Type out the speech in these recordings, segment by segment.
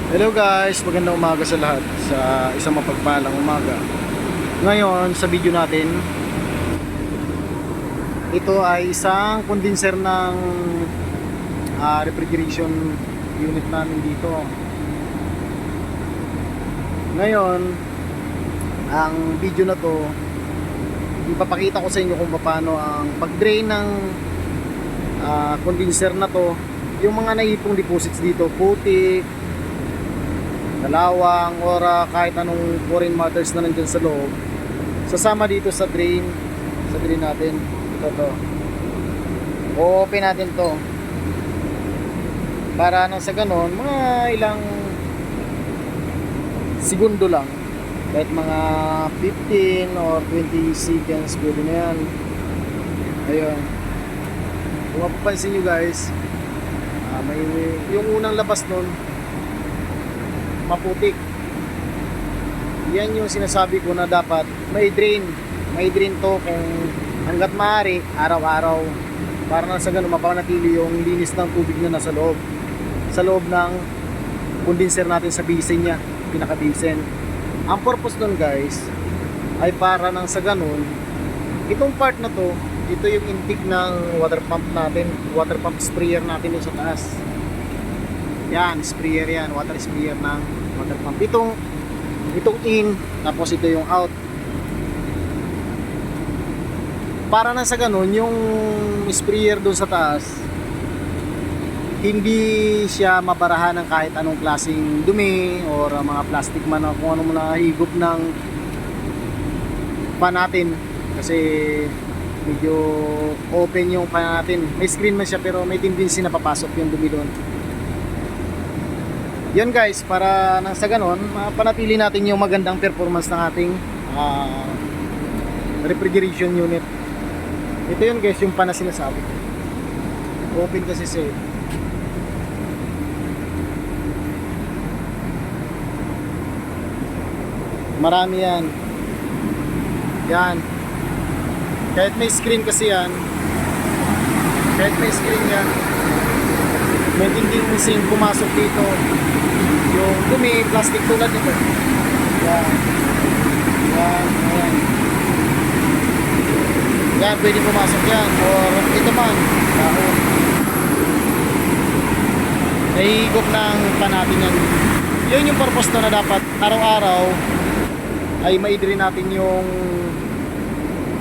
Hello guys, magandang umaga sa lahat, sa isang mapagpalang umaga. Ngayon sa video natin, ito ay isang condenser ng refrigeration unit namin dito. Ngayon, ang video na to, ipapakita ko sa inyo kung paano ang pag-drain ng condenser na to. Yung mga naipong deposits dito, putik, kalawang, or kahit anong foreign matters na nandyan sa loob, sasama dito sa drain natin. Ito to, o-open natin to para nang sa ganon mga ilang segundo lang, kahit mga 15 or 20 seconds, pwede na yan. Ayun, kung mapapansin nyo guys, may yung unang labas nun maputik. Yan yung sinasabi ko na dapat may drain to kung hanggat maaari, araw-araw, para na sa ganun mapanatili yung linis ng tubig na nasa loob ng condenser natin sa basin niya, pinaka-basin. Ang purpose nun guys ay para nang sa ganun, itong part na to, ito yung intake ng water pump natin, water pump sprayer natin yung sa taas. Yan, sprayer yan, water sprayer ng water pump. Itong in, tapos ito yung out. Para na sa ganun, yung sprayer doon sa taas, hindi siya mabarahan ng kahit anong klaseng dumi or mga plastic man o kung ano mo na higop ng pan natin. Kasi medyo open yung pan natin. May screen man siya pero may tendency na papasok yung dumi doon. Yan guys, para nang sa ganon panatili natin yung magandang performance ng ating refrigeration unit. Ito yun guys, yung pan na sinasabi. Open kasi siya. Marami yan. Yan. Kahit may screen kasi yan, may tendency pumasok dito yung dumi, plastic tulad nito. Yan. Yan, pwede pumasok yan. Or ito man, dahon. Nahihigop ng panatin yan. Yun yung purpose na dapat araw-araw ay ma-drain natin yung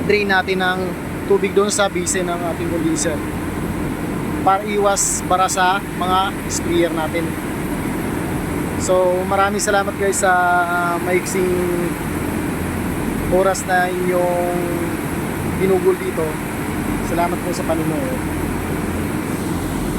drain natin ng tubig doon sa basin ng ating condenser para iwas bara sa mga sprayer natin. So maraming salamat guys sa maiksing oras na inyong ginugol dito. Salamat po sa panonood.